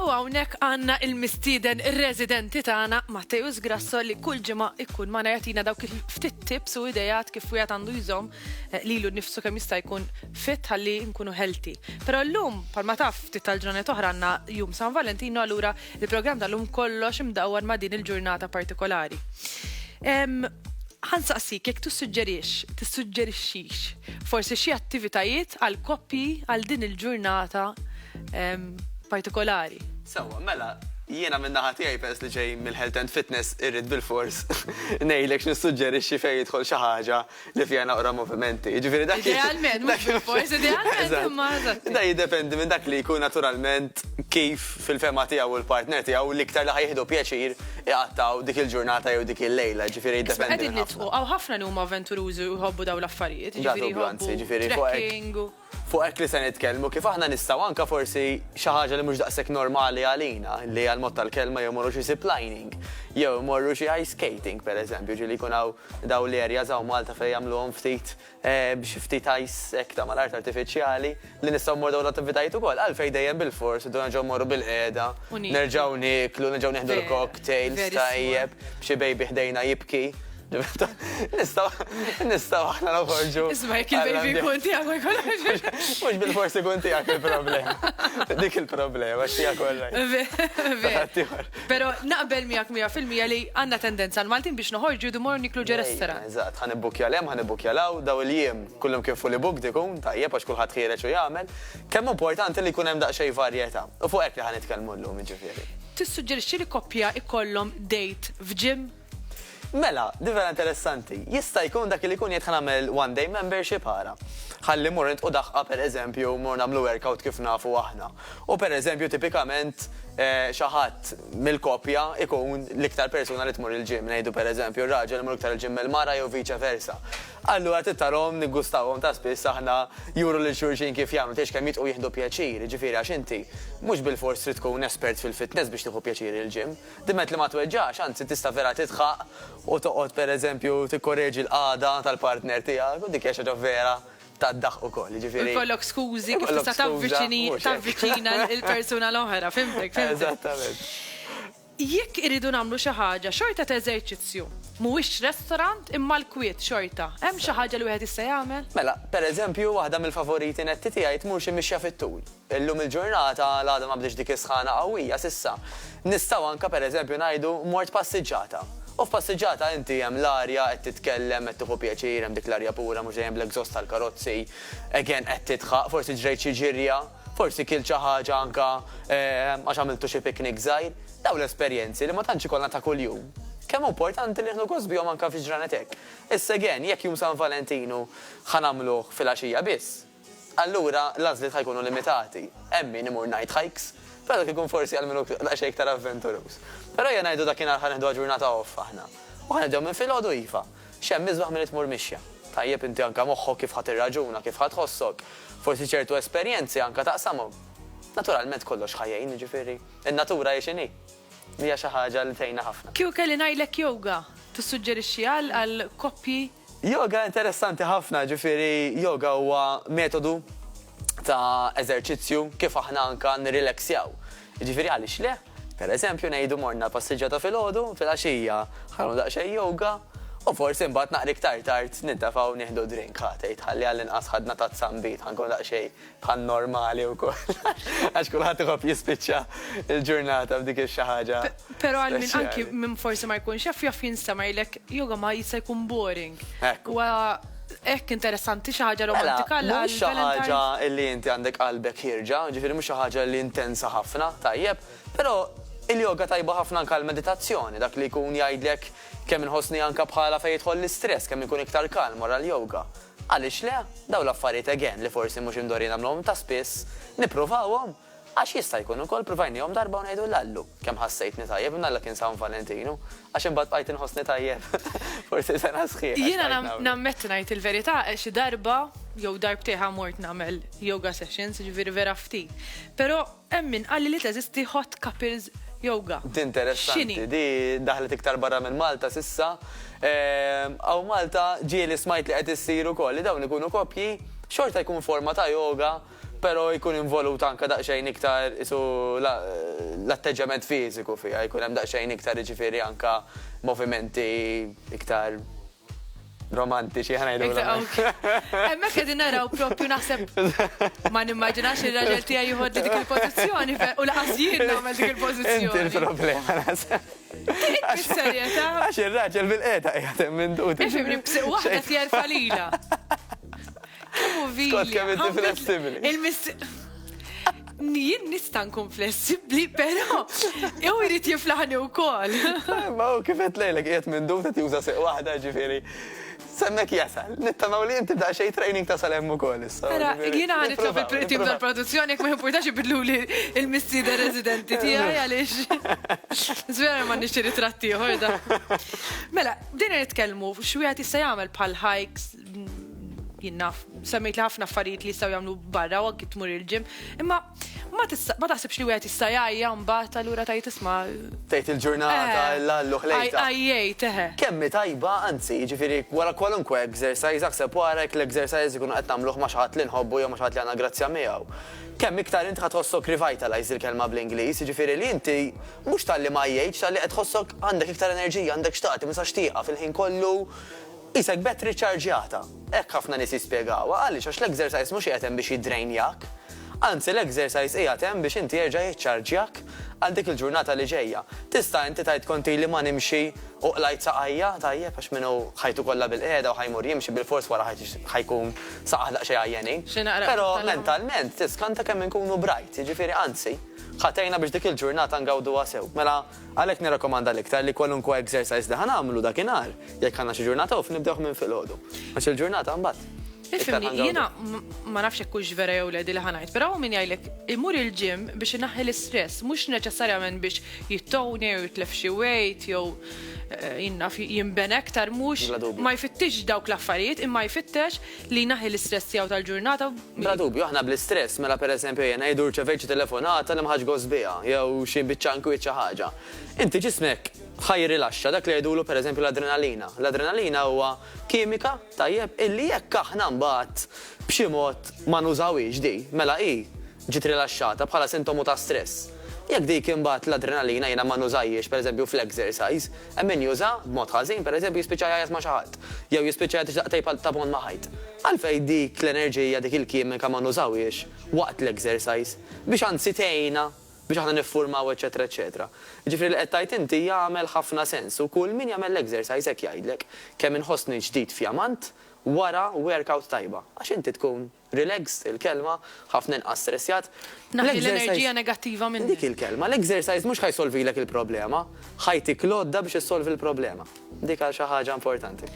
U hawnhekk għandna il-mistieden ir-residenti tagħna Matteus Grasso li kull ġimgħa ikun ma jagħtina dawk il-ftit tips u idejat kif wieħed għandu jżomm lilu nnifsu kemm jista' jkun fit ħalli nkunu healthy. Però llum bħalma taf ftit tal-ġranet oħra għandna jum San Valentino allura il-programm tal-lum kollox imdawwar ma' din il-ġurnata partikolari. Ħansaqsik jekk tissuġġerixxix forsi xi attivitajiet għal koppji għal din il-ġurnata partikolari. Sewwa, mela, jiena minn naħa tiegħi pers li ġej mill-health and fitness irrid bil-fors ngħidlek nissuġġerixxi fejn jidħol xi ħaġa li fiha naqra movimenti. Jiġifieri dak Idealment, mhux bil-fors, idealment imma da jiddependi minn dak li jkun naturalment kif fil-fema tiegħu u l-partner tiegħu l-iktar li ħajħdu pjaċir iqattaw dik il-ġurnata jew dik il-lejla, ġifieri jiddependi. Qegħdin nitqu għaw ħafna li huma avventurużi u jħobbu dawn l-affarijiet, ġifieri trekking. Fuq hekk li se nitkellmu kif aħna nistgħu anke forsi xi ħaġa li mhux daqshekk normali għalina li għal mod tal-kelma jew morru xi ziplining, jew morru xi ice skating pereżempju, ġieli jkun hawn dawn l-areas hawn Malta fejn jagħmluhom ftit b'xi ftit ice hekk ta' mal-art artifiċjali li nistgħu mmorru dawn l-attivitajiet ukoll għalfejn dejjem bil-fors idu nerġgħu mmorru bil-qiegħda, nerġgħu niklu, nerġgħu neħdu l-cocktails tajjeb, b'xi baby ħdejna jibki. Nistaw aħna noħorġu. Isma' jekk il-baby jkun tiegħek ma jkollokx. Mhux bil-forsi jkun tiegħek il-problema. Dik il-problema x'tiegħek kollha. Però naqbel miegħek 100% li għandna tendenza l-Maltin biex noħorġu dumor niklu ġe restaurant. Eżatt, ħanibbukja lem, ħanibbukja law, daw il-jiem kullhom kien fully booked ikun, tajjeb għax kulħadd ħiereġ u jagħmel. Kemm importanti li jkun hemm daqsxejn varjetà. U fuq hekk li ħanitkellmu llum jiġifieri. Tissuġġerixxi li koppja ikollhom date f'gym? Mela, di vera interessanti. Jista' jkun dak li jkun jgħid nagħmel one day membership ħara. Ħalli mur u daħqa pereżempju mur nagħmlu workout kif nafu aħna. U pereżempju tipikament xi ħadd mill-koppja ikun l-iktar persuna li tmur il-ġim, ngħidu pereżempju r-raġel imur iktar il-ġim mill-mara jew viċa versa. Allura tittarhom niggustawhom ta' spiss aħna juru lil xulxin kif jagħmlu tgħix kemm jitqu jieħdu pjaċir, ġifieri għax inti mhux bil-fors trid tkun espert fil-fitness biex tieħu pjaċir il-ġim. Dimet li ma tweġġax, anzi tista' vera titħaq u toqgħod pereżempju tikkorreġi l-qagħda tal-partner tiegħek u dik hija xi ħaġa vera tad-daħ ukoll, ġifieri. Ikollok skużi kif tista' tavviċina il-persuna l-oħra, fimtek. Eżattament. Jekk iridu nagħmlu xi ħaġa xorta ta' eżerċizzju, mhuwiex restorant imma l-kwiet xorta. Hemm xi ħaġa li wieħed jista' jagħmel? Mela, pereżempju waħda mill-favoriti netti tiegħi tmur xi mixja fit-tul. Illum il-ġurnata l-għadha ma bdiex dik is-sħana qawwija s'issa. Nistgħu anke pereżempju ngħidu mort passiġġata. U f'passiġġata inti hemm l-arja qed titkellem qed tieħu pjaċir hemm dik l-arja pura mhux dejjem l-eżost tal-karozzi, again qed titħaq, forsi ġrejt xi ġirja, forsi kil xi ħaġa anke għax għamiltu xi piknik żgħir, dawn l-esperjenzi li ma tantx ikollna ta' kuljum. Kemm importanti li nieħdu gost bihom anke fi ġranet hekk. Issa again, jekk jum San Valentinu ħanamluh fil-għaxija biss, allura l-għażliet ħajkunu limitati. Hemm min imur night hikes, però dak ikun forsi għal minnu daqsxejn iktar avventurus. Però jien ngħidu dakinhar ħanieħdu ġurnata off aħna. U ħanieħdew minn filgħodu iva. X'hemm miżbaħ milli tmur mixja. Tajjeb inti anke moħħok kif ħadd irraġuna, kif ħadd tħossok. Forsi ċertu esperjenzi anke taqsamhom. Naturalment kollox ħajjin, jiġifieri. In-natura hi x'inhi. Hija xi ħaġa li tgħinna ħafna. Kieku kelli ngħidlek yoga, tissuġġerixxi għal koppji? Yoga interessanti ħafna, ġifieri yoga huwa metodu ta' eżerċizzju kif aħna anke nirrileksjaw. Jiġifieri għaliex le? Pereżempju ngħidu morna passiġġata filgħodu, fil-għaxija ħarmu daqsxejn yoga u forsi mbagħad naqra iktar tard nintafgħu nieħdu drink ħatejt ħalli għall-inqas ħadna ta' tsambit ħankun daqsxejn bħal normali wkoll. Għax kulħadd iħobb jispiċċa l-ġurnata b'dik xi ħaġa. Però għal min anki minn forsi ma jkunx jaf jinsemgħilek yoga ma jista' jkun boring. Hekk interessanti xi ħaġa romantika mhux xi ħaġa li inti għandek qalbek ħirġa, ġifieri mhux xi ħaġa li intensa ħafna, tajjeb, però il-yoga tajba ħafna anke l-meditazzjoni, dak li jkun jgħidlek kemm inħossni anke bħala fejn jidħol l-istress, kemm ikun iktar kalm wara l-yoga. Għaliex le, dawn l-affarijiet again li forsi mhux imdorrin nagħmluhom ta' spiss, nippruvawhom. Għax jista' jkun ukoll provajnihom darba u ngħidu l-allu kemm ħassejtni tajjeb nalla kien San Valentinu għax imbagħad bqajt inħossni tajjeb. Forsi sena sħiħ. Jiena nammetti ngħid il-verità xi darba jew darbtejn mort nagħmel yoga sessions, ġifieri vera ftit. Però hemm min qalli li teżisti hot couples yoga. Interessanti, di daħlet iktar barra minn Malta s'issa. Aw Malta ġieli smajt li qed issir ukoll li dawn ikunu koppji xorta jkun forma ta' yoga pero jkun involut anka daqsxejn iktar isu l-atteġġament fiżiku fiha, jkun hemm daqsxejn iktar jiġifieri anka movimenti iktar romantiċi ħanajdu. Emmek qegħdin naraw propju naħseb ma nimmaġinax il-raġel tiegħi jieħod dik il-pożizzjoni u laqas jien nagħmel dik il-pożizzjoni. Inti l-problema naħseb. Bis-serjetà. Għax ir-raġel bil-qiegħda qiegħed hemm minn dut. Ifhimni waħda tjerfa lila. Kemm vili. Skont kemm inti flessibbli. Jien nista' nkun flessibbli, però jew irid jiflaħni wkoll. Ma hu kif qed lejlek qiegħed minn dut qed juża seq waħda ġifieri. Semmek jasal, nittamaw li jinti da xej training ta' salem u koll issa. Jiena nitlob il-tim tal-produzzjoni jek ma jimportax ibidlu li il-missida residenti tiegħi għaliex. Zvera ma nixtri ritratti ħorda. Mela, din nitkellmu x'wieħed jista' jagħmel bħal hikes jinnaf, semmejt li ħafna affarijiet li jistgħu jagħmlu barra u anke tmur il-ġim, imma ma taħsibx li wieħed jista' jgħajja mbagħad allura tajt isma' tgħid il-ġurnata l-allu ħlejta. Ajjejt eħe. Kemmi tajba, anzi, jiġifieri wara kwalunkwe exercise aħseb warek l-exercise ikunu qed nagħmluh ma' xi ħadd li nħobbu jew ma' xi ħadd li għandna grazzja miegħu. Kemm iktar inti ħatħossok revitalize il-kelma bl-Ingliż, jiġifieri li inti mhux tal-li ma jgħidx tal-li qed tħossok għandek iktar enerġija, għandek xtaqti, ma sax tieqa fil-ħin kollu isek bet riċarġjata. Hekk ħafna nies jispjegawha għaliex għax l-exercise mhux qiegħed hemm biex jiddrejnjak. Anzi l-exercise qiegħed hemm biex inti jerġa' jiċċarġjak għal dik il-ġurnata li ġejja. Tista' inti tgħid konti li ma nimxi u qlajt saqajja tajjeb għax minnu ħajtu kollha bil-qiegħda u ħajmur jimxi bil-fors wara ħajkun saqaħ daqsxejn għajjenin. Però mentalment tiskanta kemm inkunu brajt, jiġifieri anzi ħatejna biex dik il-ġurnata ngawduha sew. Mela għalhekk nirrakkomanda l-iktar li kwalunkwe exercise li ħanagħmlu dakinhar jekk għandna xi ġurnata u nibdew minn filgħodu. Għax il-ġurnata mbagħad. Ifhimni, jiena ma nafx hekk hux vera jew le li ħanajt, però min jgħidlek imur il-ġim biex inaħħi l-istress, mhux neċessarjament biex jittowni jew jitlef xi weight jew jinnaf jinben aktar mhux ma jfittix dawk l-affarijiet imma jfittex li jnaħħi l-istress tiegħu tal-ġurnata. Bla dubju, aħna bl-istress mela pereżempju jiena jdur ċevejt telefonata li mħaġġ biha jew xi biċċankwit xi ħaġa. Inti ġismek ħaj rilaxxa dak li jgħidulu pereżempju l-adrenalina. L-adrenalina huwa kimika tajjeb illi jekk aħna mbagħad b'xi mod ma nużawhiex di, mela hi ġiet rilaxxata bħala sintomu ta' stress. Jekk dik imbagħad l-adrenalina jiena ma nużajiex pereżempju fl-exercise, hemm min juża b'mod ħażin pereżempju jispiċċa jgħajjas ma' xi ħadd, jew jispiċċa jagħti ta' bond ma' ħajt. Għalfejn dik l-enerġija dik il-kimika ma nużawiex waqt l-exercise biex anzi tgħinna biex aħna niffurmaw eċetera eċetera. Ġifieri li qed tgħid inti jagħmel ħafna sens u kull min jagħmel l-exercise hekk jgħidlek kemm inħossni ġdid fjamant wara workout tajba. Għax inti tkun relaxed il-kelma, ħafna inqas stressjat. Naħi l-enerġija negattiva minn dik il-kelma. L-exercise mhux ħajsolvilek il-problema, ħajtik lodda biex issolvi l-problema. Dik għal xi ħaġa importanti.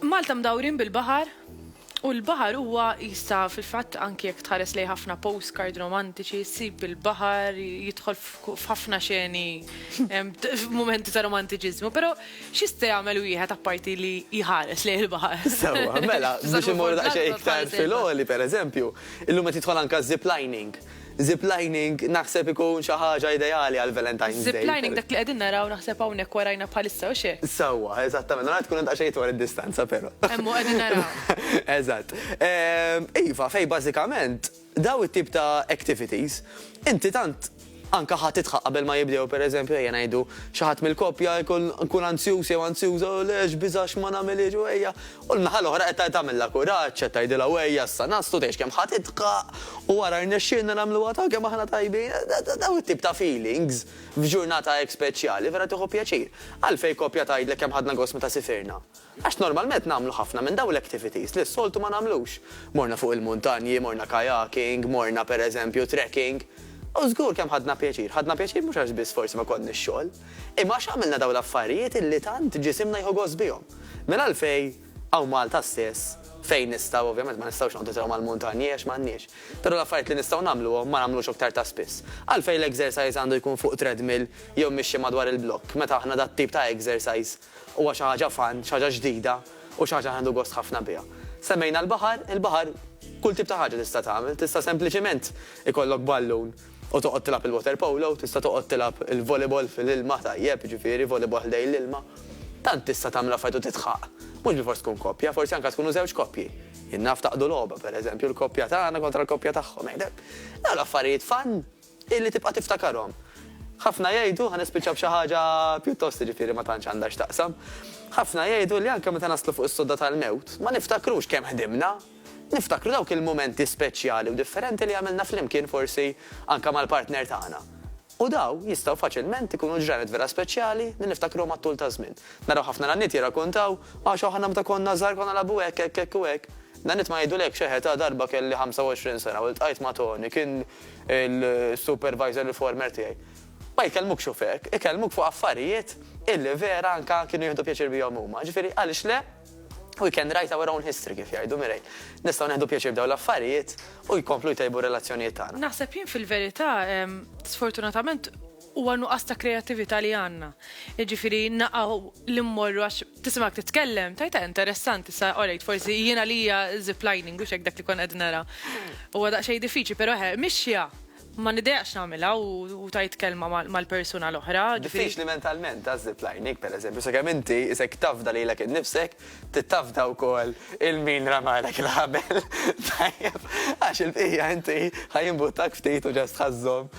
Malta mdawrin bil-baħar u l-baħar huwa jista' fil-fatt anke jekk tħares lej ħafna postcard romantiċi, jsib il-baħar jidħol f'ħafna xeni momenti ta' romantiċiżmu, però x'jista' jagħmel wieħed apparti li jħares lej il-baħar. Sewwa, mela biex imur daqsxejn iktar fil-għoli pereżempju, illum qed jidħol anke ziplining. Ziplining naħseb ikun xi ħaġa ideali għal Valentine's Day. Ziplining dak li qegħdin naraw naħseb hawnhekk warajna bħalissa u xejn. Sewwa, eżattament, non tkun daqsxejn dwar id-distanza però. Hemm qegħdin naraw. Eżatt. Iva, fej bażikament daw it-tip ta' activities inti tant anka ħadd titħaq qabel ma jibdew pereżempju ejja ngħidu xi ħadd mill-koppja jkun anzjuż jew anzjuża u lex biżax ma nagħmilx u ejja. U l-naħa l-oħra qed tagħmilha kuraġġ qed tgħidilha ejja issa nastu tgħix kemm ħadd titħaq u wara rnexxielna nagħmluha ta' kemm aħna tajbin. Daw it-tip ta' feelings f'ġurnata hekk speċjali vera tieħu pjaċir. Għalfejn koppja tgħidlek kemm ħadna gost meta sifirna. Għax normalment nagħmlu ħafna minn dawn l-activities li s-soltu ma nagħmlux. Morna fuq il-muntanji, morna kajaking, morna pereżempju trekking. U żgur kemm ħadna pjaċir mhux għax biss forsi ma konniex xogħol, imma x'għamilna dawn l-affarijiet illi tant ġisimna jieħu gost bihom. Minn għalfejn hawn Malta stess fejn nistgħu ovvjament ma nistgħux noqgħdu nitgħu mal-muntanji għax m'għandniex. Però l-affarijiet li nistgħu nagħmluhom ma nagħmlux aktar ta' spiss. Għalfejn l-exercise għandu jkun fuq treadmill jew mixi madwar il-blokk meta aħna dat tip ta' exercise huwa xi ħaġa fan, xi ħaġa ġdida u xi ħaġa ħandu gost ħafna biha. Semmejna l-baħar, il-baħar kull tip ta' ħaġa tista' tagħmel, tista' sempliċement ikollok ballun u toqgħod tilab il-water polo, tista' toqgħod tilab il-volleyball fil-ilma tajjeb, ġifieri volleyball ħdej l-ilma. Tant tista' tagħmel affarijiet u titħaq. Mhux bil-fors tkun koppja, forsi anke tkunu żewġ koppji. Jinnaf taqdu logħba, pereżempju, l-koppja tagħna kontra l-koppja tagħhom. Dawn l-affarijiet fan illi tibqa' tiftakarhom. Ħafna jgħidu ħanispiċċa b'xi ħaġa pjuttost ġifieri ma tantx għandha x'taqsam. Ħafna jgħidu li anke meta naslu fuq is-sodda tal-mewt, ma niftakrux kemm ħdimna, niftakru dawk il-momenti speċjali u differenti li għamilna flimkien forsi anke mal-partner tagħna. U daw jistgħu faċilment ikunu ġranet vera speċjali li niftakru mat-tul ta' żmien. Naraw ħafna nannit jirrakkuntaw ma xaħna meta konna żgħar konna labu hekk u hekk. Nannit ma jgħidulek xi ħeta darba kelli 25 sena u ltqajt ma' Tony kien il-supervisor reformer tiegħi. Ma jkellmuk xufek, ikellmuk fuq affarijiet illi vera anka kienu jieħdu pjaċir bihom huma. Ġifieri għaliex le? We can write our own history kif jgħidu Mirej. Nistgħu neħdu pjaċir b'dawn l-affarijiet u jkomplu jtejbu relazzjonijiet tagħna. Naħseb jien fil-verità sfortunatament huwa nuqqas ta' kreattività li għandna. Jiġifieri naqgħu l-immorru għax tisimgħek titkellem, tajta interessanti sa orejt forsi jiena li hija ziplining u x'hekk dak li kon qed nara. Huwa daqsxejn diffiċli, però mixja ma nidejaqx nagħmilha u tajt kelma mal-persuna l-oħra. Diffiċli mentalment ta' ziplining, pereżempju, sakemm inti isek tafda lilek innifsek, tittafda wkoll il-min ramalek il-ħabel. Tajjeb, għax il-bqija inti ħajinbuttak ftit u ġast ħażhom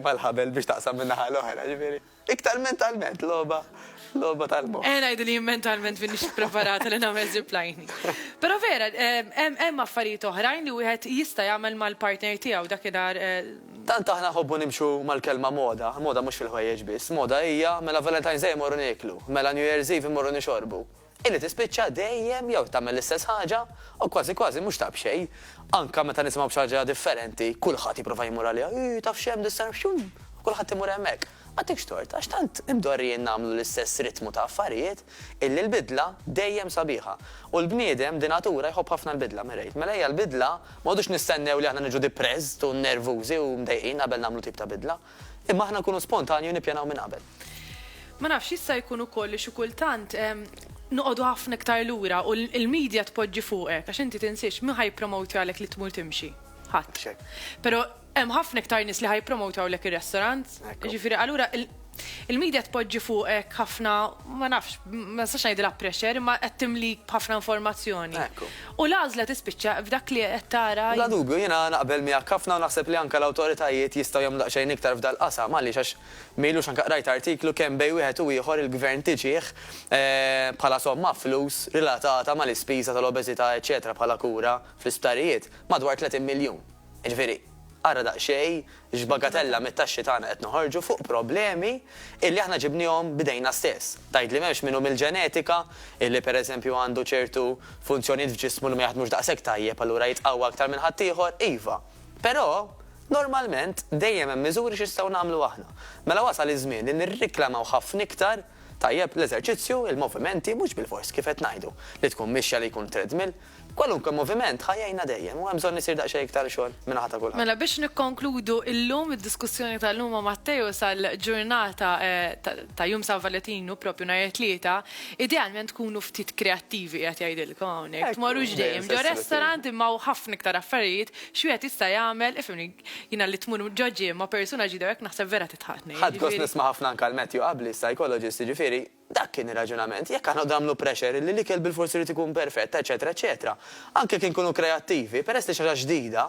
mal-ħabel biex taqsam min-naħa l-oħra, ġifieri. Iktar mentalment logħba tal-moħħ. Ngħidu li mentalment finix preparata li nagħmel ziplining. Però vera, hemm affarijiet oħrajn li wieħed jista' jagħmel mal-partner tiegħu dakinhar. Tant aħna ħobbu nimxu mal-kelma moda, moda mhux fil-ħwejjeġ biss, moda hija mela Valentine's Day morru nieklu, mela New Year's Eve morru nixorbu. Illi tispiċċa dejjem jew tagħmel l-istess ħaġa u kważi mhux taf xejn. Anke meta nisimgħu b'xi ħaġa differenti, kulħadd jipprova jmur għaliha, taf x'hemm dissar x'un, kulħadd imur hemmhekk. Ma tikx tort, għax tant imdorrijin nagħmlu l-istess ritmu ta' affarijiet illi l-bidla dejjem sabiħa. U l-bniedem di natura jħobb ħafna l-bidla merejt. Mela hija l-bidla m'għodux nistennew li aħna niġu depressed u nervużi u mdejqin qabel nagħmlu tip ta' bidla. Imma aħna nkunu spontanju nippjanaw minn qabel. Ma nafx issa jkun ukoll li xi kultant noqogħdu ħafna iktar lura u l-medja tpoġġi fuqek għax inti tinsiex min ħajpromowti għalek li tmur timxi. Ħadd. Però hemm ħafna iktar nies li ħajpromowtaw lek ir-restorant. Ġifieri allura il-medja tpoġġi fuqek ħafna ma nafx, ma nistax ngħidilha pressure, imma qed timlik b'ħafna informazzjoni. U l-għażla tispiċċa f'dak li qed tara. Bla dubju, jiena naqbel miegħek ħafna u naħseb li anke l-awtoritajiet jistgħu jagħmlu daqsxejn iktar f'dal qasam għaliex għax mejlux anke qrajt artiklu kemm bejn wieħed u ieħor il-gvern tiġih bħala somma flus relatata mal-ispiża tal-obeżità eċetera bħala kura fl-isptarijiet madwar 30 miljun. Ġifieri, ara daqsxejn x'bagatella mit-taxxi tagħna qed noħorġu fuq problemi illi aħna ġibnihom bidejna stess. Tgħid li m'hemmx minnhom il-ġenetika illi pereżempju għandu ċertu funzjonijiet f'ġismu li ma jaħdmux daqshekk tajjeb allura jitqawwa aktar minn ħadd ieħor, iva. Però normalment dejjem hemm miżuri x'istgħu nagħmlu aħna. Mela wasal iż-żmien li nirriklamaw ħafna iktar tajjeb l-eżerċizzju, il-movimenti mhux bil-fors kif qed ngħidu li tkun mixja li jkun treadmill. Kwalunkwe moviment ħajjajna dejjem u hemm bżonn isir daqsxejn iktar xogħol minn ħadd kulħadd. Mela biex nikkonkludu illum id-diskussjoni tal-lum ma' Matteo sal-ġurnata ta' jum San Valentinu propju nhar it-tlieta, idealment tkunu ftit kreattivi qed jgħidilkom hawnhekk. Tmorrux dejjem ġo restorant imma ħafna iktar affarijiet x'wieħed jista' jagħmel ifhimni jiena li tmur ġoġi ma' persuna ġidha hekk naħseb vera titħaddni. Ħadd gost nisma' ħafna anke l-Matthew Qabli, psychologist, ġifieri dak kien ir-raġunament, jekk aħna damlu pressure li l-ikel bil-forsi rid ikun perfett, eċetera, eċetera. Anke kien kunu kreattivi, peress li xi ħaġa ġdida,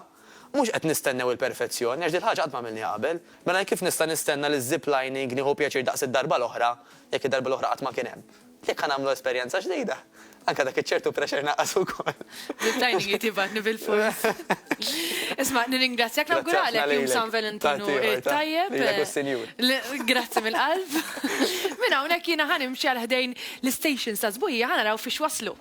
mhux qed nistennew il-perfezzjoni, għax din ħaġa qatt ma għamilni qabel, mela kif nista' nistenna li ziplining nieħu pjaċir daqs id-darba l-oħra, jekk id-darba l-oħra qatt ma kien hemm. Jekk nagħmlu esperjenza ġdida, anke dak iċ-ċertu pressure naqqas ukoll. Ziplining jitibatni bil-fors. Isma' nirringrazzjak nawguralek jum San Valentinu tajjeb. Grazzi mill-qalb. Minn hawnhekk jiena ħanimxi għal ħdejn l-stations ta' Żbujja ħanaraw fiex waslu.